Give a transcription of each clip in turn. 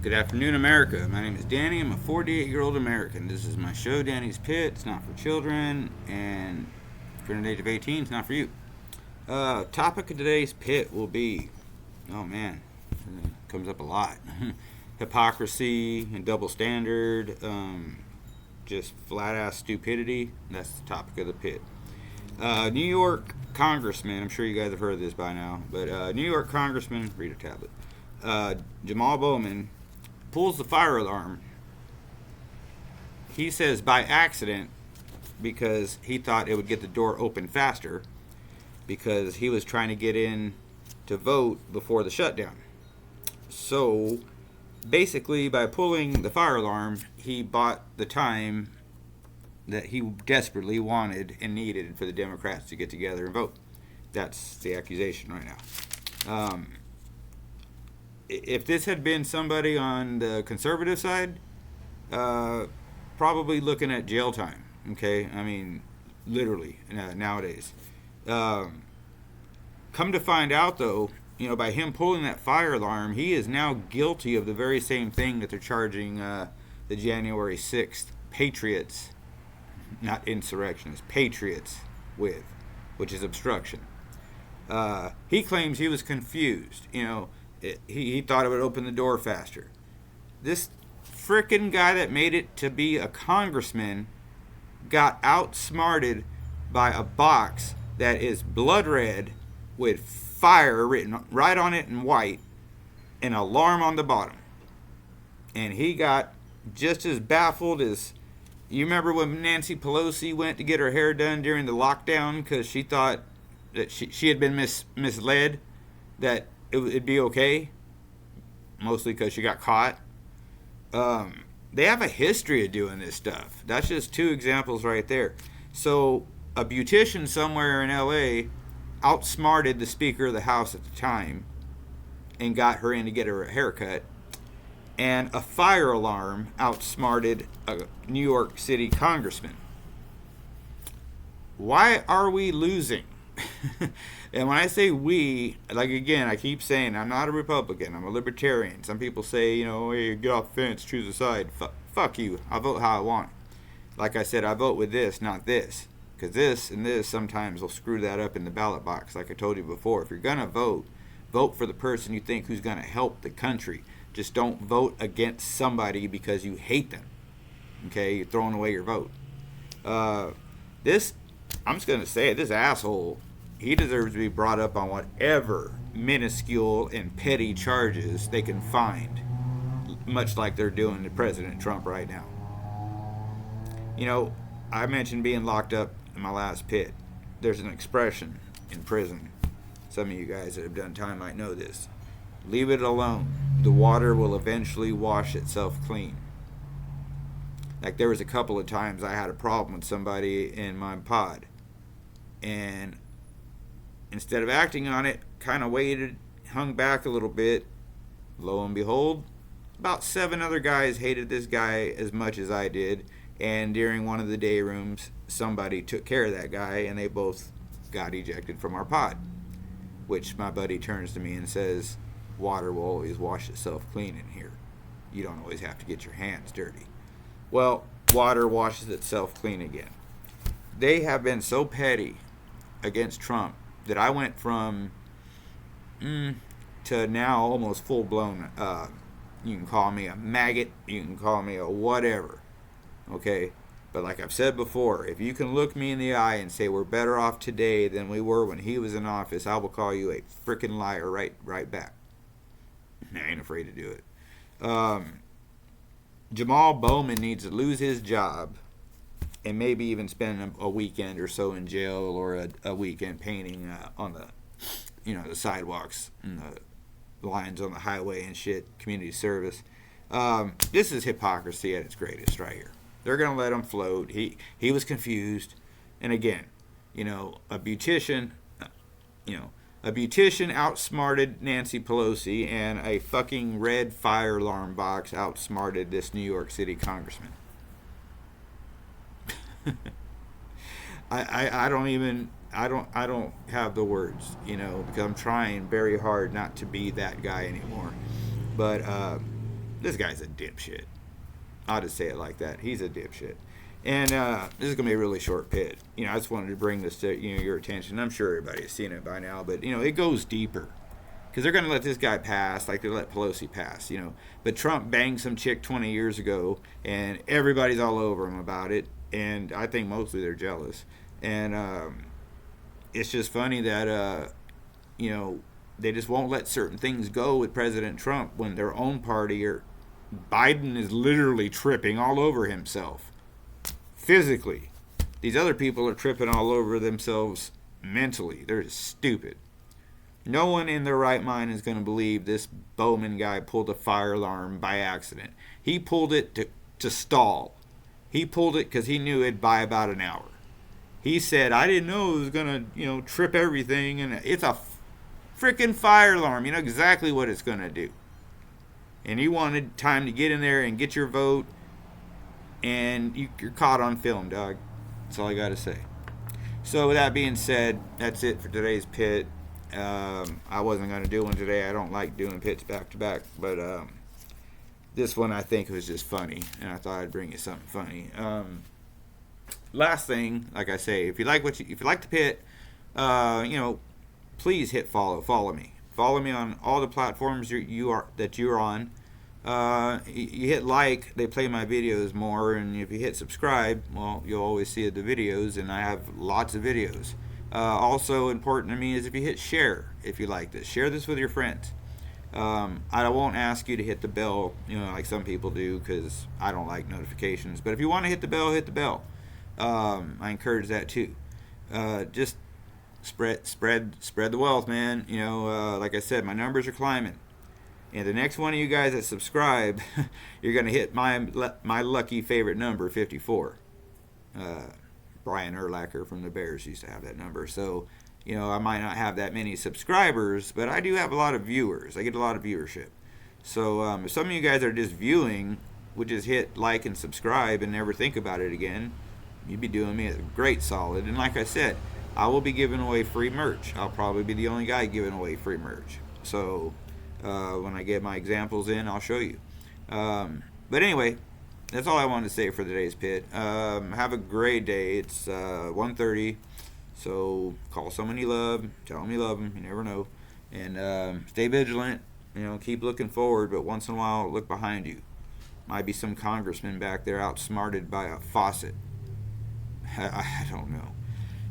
Good afternoon, America. My name is Danny. I'm a 48-year-old American. This is my show, Danny's Pit. It's not for children, and if you're under the age of 18, it's not for you. Topic of today's pit will be, oh man, comes up a lot. Hypocrisy and double standard, just flat ass stupidity. That's the topic of the pit. New York Congressman, I'm sure you guys have heard of this by now, but New York Congressman, read a tablet, Jamal Bowman pulls the fire alarm. He says by accident because he thought it would get the door open faster because he was trying to get in to vote before the shutdown. So basically, by pulling the fire alarm, he bought the time that he desperately wanted and needed for the Democrats to get together and vote. That's the accusation right now. If this had been somebody on the conservative side, probably looking at jail time. Okay, I mean, literally nowadays. Come to find out, though, by him pulling that fire alarm, he is now guilty of the very same thing that they're charging the January 6th Patriots, not insurrectionists, Patriots with, which is obstruction. He claims he was confused. He thought it would open the door faster. This frickin' guy that made it to be a congressman got outsmarted by a box that is blood red with fire written right on it in white, an alarm on the bottom. And he got just as baffled as, you remember when Nancy Pelosi went to get her hair done during the lockdown because she thought that she had been misled, that it'd be okay, mostly because she got caught. They have a history of doing this stuff. That's just two examples right there. So a beautician somewhere in LA outsmarted the Speaker of the House at the time and got her in to get her a haircut. And a fire alarm outsmarted a New York City congressman. Why are we losing? And when I say we, like again, I keep saying I'm not a Republican. I'm a libertarian. Some people say, hey, get off the fence, choose a side. Fuck you. I vote how I want. Like I said, I vote with this, not this. Because this and this sometimes will screw that up in the ballot box. Like I told you before, if you're going to vote for the person you think who's going to help the country. Just don't vote against somebody because you hate them. Okay? You're throwing away your vote. I'm just going to say it, this asshole, he deserves to be brought up on whatever minuscule and petty charges they can find, much like they're doing to President Trump right now. I mentioned being locked up in my last pit. There's an expression in prison. Some of you guys that have done time might know this. Leave it alone. The water will eventually wash itself clean. Like there was a couple of times I had a problem with somebody in my pod. And instead of acting on it, kind of waited, hung back a little bit. Lo and behold, about 7 other guys hated this guy as much as I did. And during one of the day rooms, somebody took care of that guy and they both got ejected from our pod. Which my buddy turns to me and says, water will always wash itself clean in here. You don't always have to get your hands dirty. Well, water washes itself clean again. They have been so petty against Trump that I went from to now almost full-blown, you can call me a maggot, you can call me a whatever, okay? But like I've said before, if you can look me in the eye and say we're better off today than we were when he was in office, I will call you a freaking liar right back. I ain't afraid to do it. Jamal Bowman needs to lose his job and maybe even spend a weekend or so in jail or a weekend painting on the sidewalks and the lines on the highway and shit, community service. This is hypocrisy at its greatest right here. They're going to let him float. He was confused. And again, a beautician, a beautician outsmarted Nancy Pelosi, and a fucking red fire alarm box outsmarted this New York City congressman. I don't have the words, because I'm trying very hard not to be that guy anymore. But this guy's a dipshit. I'll just say it like that. He's a dipshit. And this is going to be a really short pit. I just wanted to bring this to your attention. I'm sure everybody's seen it by now, but it goes deeper. Because they're going to let this guy pass like they let Pelosi pass, But Trump banged some chick 20 years ago, and everybody's all over him about it. And I think mostly they're jealous. And it's just funny that, they just won't let certain things go with President Trump when their own party or Biden is literally tripping all over himself. Physically. These other people are tripping all over themselves mentally. They're just stupid. No one in their right mind is going to believe this Bowman guy pulled a fire alarm by accident. He pulled it to stall. He pulled it because he knew it'd buy about an hour. He said, I didn't know it was going to, trip everything. And it's a freaking fire alarm. You know exactly what it's going to do. And you wanted time to get in there and get your vote. And you're caught on film, dog. That's all I got to say. So with that being said, that's it for today's pit. I wasn't going to do one today. I don't like doing pits back to back, but this one I think was just funny, and I thought I'd bring you something funny. Last thing, like I say, if you like the pit, please hit follow. Follow me. Follow me on all the platforms you're on. You hit like, they play my videos more, and if you hit subscribe, well, you'll always see the videos, and I have lots of videos. Also important to me is if you hit share, if you like this. Share this with your friends. I won't ask you to hit the bell, like some people do, because I don't like notifications. But if you want to hit the bell, hit the bell. I encourage that too. Just spread the wealth, man. Like I said, my numbers are climbing. And the next one of you guys that subscribe, you're going to hit my lucky favorite number, 54. Brian Urlacher from the Bears used to have that number. So, I might not have that many subscribers, but I do have a lot of viewers. I get a lot of viewership. So if some of you guys are just viewing, would just hit like and subscribe and never think about it again, you'd be doing me a great solid. And like I said, I will be giving away free merch. I'll probably be the only guy giving away free merch. So when I get my examples in, I'll show you. But anyway, that's all I wanted to say for today's pit. Have a great day. It's 1:30, so call someone you love. Tell them you love them. You never know. And stay vigilant. Keep looking forward, but once in a while, look behind you. Might be some congressman back there outsmarted by a faucet. I don't know.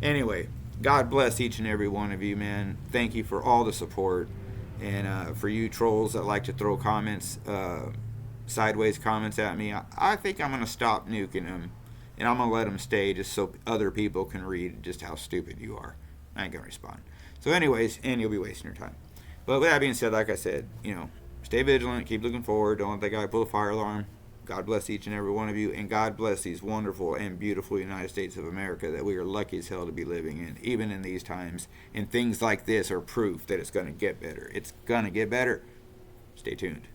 Anyway, God bless each and every one of you, man. Thank you for all the support. And for you trolls that like to throw comments, sideways comments at me, I think I'm going to stop nuking them. And I'm going to let them stay just so other people can read just how stupid you are. I ain't going to respond. So anyways, and you'll be wasting your time. But with that being said, like I said, stay vigilant, keep looking forward. Don't let that guy pull a fire alarm. God bless each and every one of you. And God bless these wonderful and beautiful United States of America that we are lucky as hell to be living in, even in these times. And things like this are proof that it's going to get better. It's going to get better. Stay tuned.